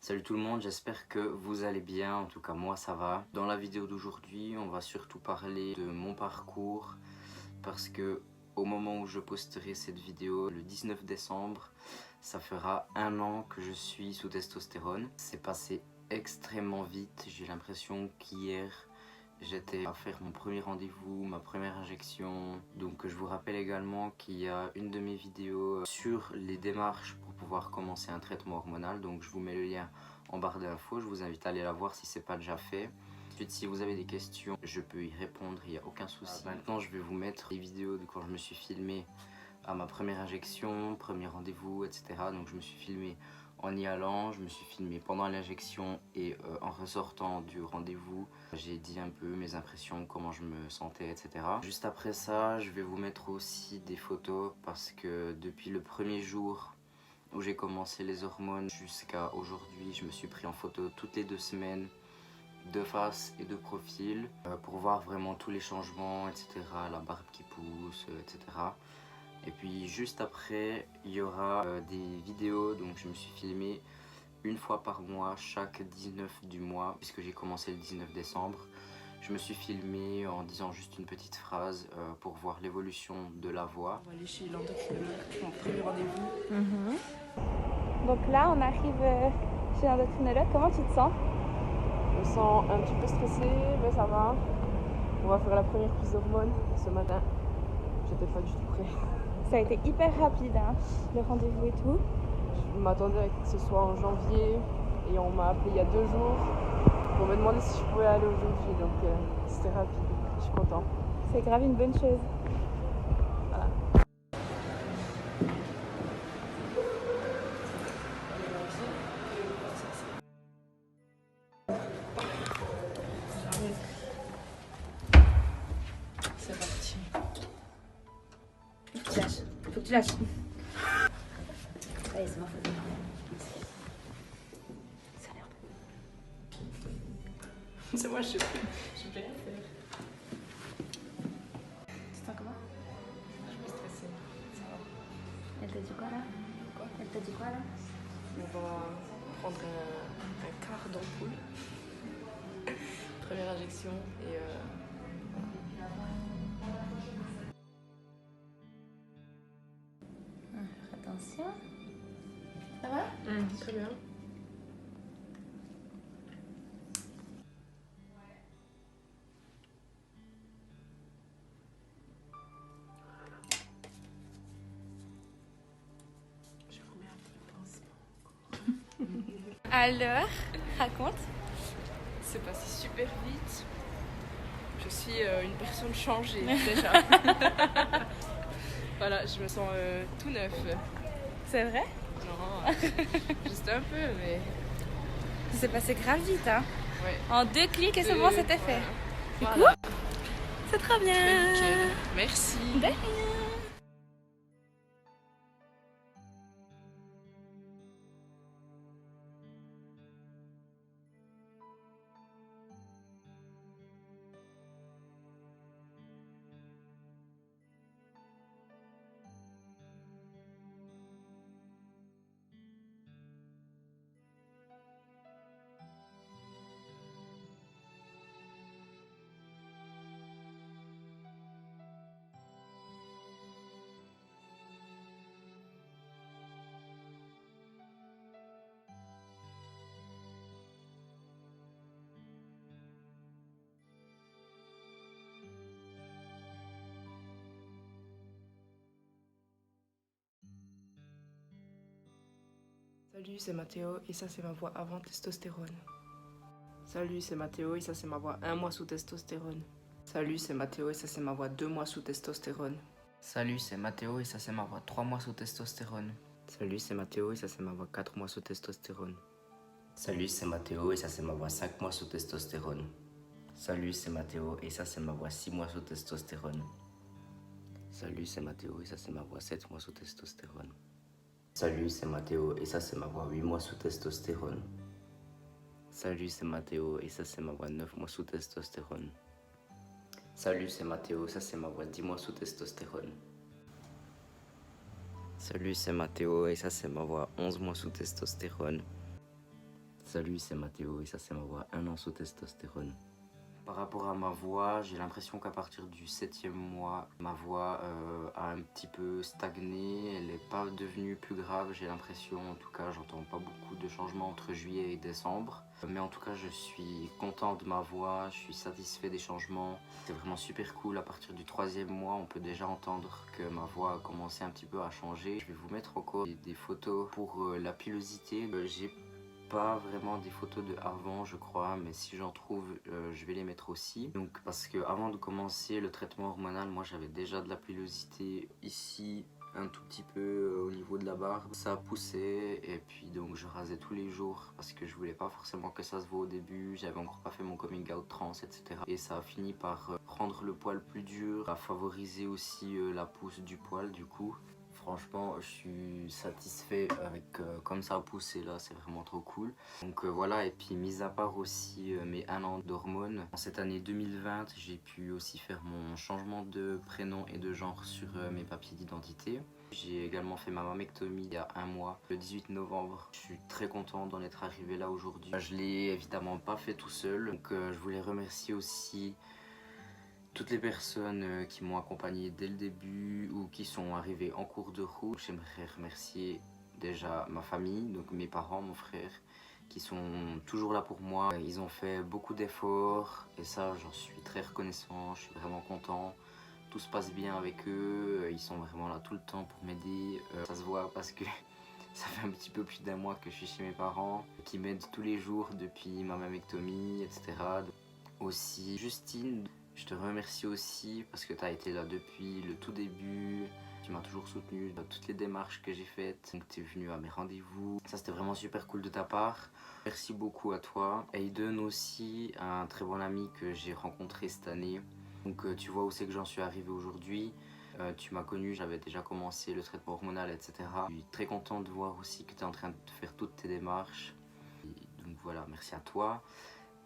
Salut tout le monde, j'espère que vous allez bien, en tout cas moi ça va. Dans la vidéo d'aujourd'hui, on va surtout parler de mon parcours parce que au moment où je posterai cette vidéo, le 19 décembre, ça fera 1 an que je suis sous testostérone. C'est passé extrêmement vite, j'ai l'impression qu'hier j'étais à faire mon premier rendez-vous, ma première injection. Donc je vous rappelle également qu'il y a une de mes vidéos sur les démarches pour pouvoir commencer un traitement hormonal. Donc je vous mets le lien en barre d'infos, je vous invite à aller la voir si ce n'est pas déjà fait. Ensuite, si vous avez des questions, je peux y répondre, il n'y a aucun souci. Maintenant je vais vous mettre les vidéos de quand je me suis filmé à ma première injection, premier rendez-vous, etc. Donc je me suis filmé en y allant, je me suis filmé pendant l'injection et en ressortant du rendez-vous. J'ai dit un peu mes impressions, comment je me sentais, etc. Juste après ça, je vais vous mettre aussi des photos parce que depuis le premier jour où j'ai commencé les hormones jusqu'à aujourd'hui, je me suis pris en photo toutes les 2 semaines, de face et de profil, pour voir vraiment tous les changements, etc. La barbe qui pousse, etc. Et puis juste après, il y aura des vidéos, donc je me suis filmé une fois par mois, chaque 19 du mois, puisque j'ai commencé le 19 décembre. Je me suis filmé en disant juste une petite phrase pour voir l'évolution de la voix. On va aller chez l'endocrinologue pour mon premier rendez-vous. Donc là, on arrive chez l'endocrinologue. Comment tu te sens? Je me sens un petit peu stressée, mais ça va. On va faire la première prise d'hormones ce matin. J'étais pas du tout prêt. Ça a été hyper rapide, hein, le rendez-vous et tout. Je m'attendais à que ce soit en janvier et on m'a appelé il y a 2 jours pour me demander si je pouvais aller aujourd'hui. Donc c'était rapide. Je suis contente. C'est grave une bonne chose. Voilà. C'est parti. Faut que tu lâches. Allez, c'est ma faute. Ça a l'air bon. C'est moi, je sais plus rien faire. Tu te sens comment? Je suis stressée. Ça va. Elle t'a dit quoi là? Quoi? Elle t'a dit quoi là? On va prendre un quart d'ampoule. Première injection et Attention. Ça va? très bien. Je vous mets un peu de pansement. Alors, raconte. C'est passé super vite. Je suis une personne changée déjà. Voilà, je me sens tout neuf. C'est vrai? Non, juste un peu, mais Ça s'est passé grave vite, hein. ouais. En 2 clics et c'est bon, c'était fait. Voilà. C'est très bien. Ben, nickel. Merci. De rien. Salut, c'est Mathéo et ça c'est ma voix avant testostérone. Salut, c'est Mathéo et ça c'est ma voix 1 mois sous testostérone. Salut, c'est Mathéo et ça c'est ma voix 2 mois sous testostérone. Salut, c'est Mathéo et ça c'est ma voix 3 mois sous testostérone. Salut, c'est Mathéo et ça c'est ma voix 4 mois sous testostérone. Salut, c'est Mathéo et ça c'est ma voix 5 mois sous testostérone. Salut, c'est Mathéo et ça c'est ma voix 6 mois sous testostérone. Salut, c'est Mathéo et ça c'est ma voix 7 mois sous testostérone. Salut, c'est Mathéo et ça c'est ma voix 8 mois sous testostérone. Salut, c'est Mathéo et ça c'est ma voix 9 mois sous testostérone. Salut, c'est Mathéo, ça c'est ma voix 10 mois sous testostérone. Salut, c'est Mathéo et ça c'est ma voix 11 mois sous testostérone. Salut, c'est Mathéo et ça c'est ma voix 1 an sous testostérone. Par rapport à ma voix, j'ai l'impression qu'à partir du 7e mois, ma voix a un petit peu stagné, elle n'est pas devenue plus grave, j'ai l'impression. En tout cas, j'entends pas beaucoup de changements entre juillet et décembre. Mais en tout cas, je suis content de ma voix, je suis satisfait des changements. C'est vraiment super cool. À partir du 3e mois, on peut déjà entendre que ma voix a commencé un petit peu à changer. Je vais vous mettre encore des photos pour la pilosité. J'ai pas vraiment des photos de avant, je crois, mais si j'en trouve, je vais les mettre aussi. Donc parce que avant de commencer le traitement hormonal, moi j'avais déjà de la pilosité ici, un tout petit peu au niveau de la barbe. Ça poussait et puis donc je rasais tous les jours parce que je voulais pas forcément que ça se voit au début. J'avais encore pas fait mon coming out trans, etc. Et ça a fini par rendre le poil plus dur, à favoriser aussi la pousse du poil du coup. Franchement, je suis satisfait avec comme ça a poussé là, c'est vraiment trop cool. Donc voilà, et puis mis à part aussi mes 1 an d'hormones, en cette année 2020, j'ai pu aussi faire mon changement de prénom et de genre sur mes papiers d'identité. J'ai également fait ma mammectomie il y a 1 mois, le 18 novembre. Je suis très content d'en être arrivé là aujourd'hui. Je l'ai évidemment pas fait tout seul, donc je voulais remercier aussi toutes les personnes qui m'ont accompagné dès le début ou qui sont arrivées en cours de route. J'aimerais remercier déjà ma famille, donc mes parents, mon frère, qui sont toujours là pour moi. Ils ont fait beaucoup d'efforts et ça, j'en suis très reconnaissant, je suis vraiment content. Tout se passe bien avec eux, ils sont vraiment là tout le temps pour m'aider. Ça se voit parce que ça fait un petit peu plus d'1 mois que je suis chez mes parents, qui m'aident tous les jours depuis ma mammectomie, etc. Aussi, Justine, je te remercie aussi parce que tu as été là depuis le tout début. Tu m'as toujours soutenu dans toutes les démarches que j'ai faites. Donc tu es venu à mes rendez-vous. Ça c'était vraiment super cool de ta part. Merci beaucoup à toi. Aiden aussi, un très bon ami que j'ai rencontré cette année. Donc tu vois où c'est que j'en suis arrivé aujourd'hui. Tu m'as connu, j'avais déjà commencé le traitement hormonal, etc. Je suis très content de voir aussi que tu es en train de faire toutes tes démarches. Et donc voilà, merci à toi.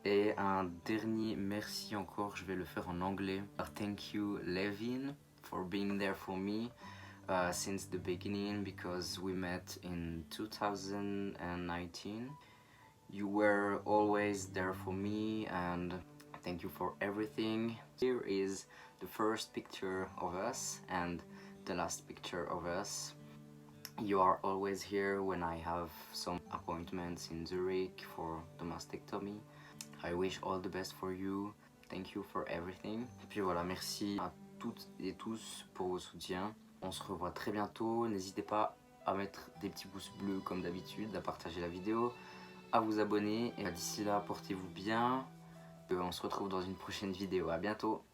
Et un dernier merci encore, je vais le faire en anglais. Thank you, Levin, for being there for me since the beginning, because we met in 2019. You were always there for me and thank you for everything. Here is the first picture of us and the last picture of us. You are always here when I have some appointments in Zurich for the mastectomy. I wish all the best for you. Thank you for everything. Et puis voilà, merci à toutes et tous pour vos soutiens. On se revoit très bientôt. N'hésitez pas à mettre des petits pouces bleus comme d'habitude, à partager la vidéo, à vous abonner. Et d'ici là, portez-vous bien. On se retrouve dans une prochaine vidéo. À bientôt.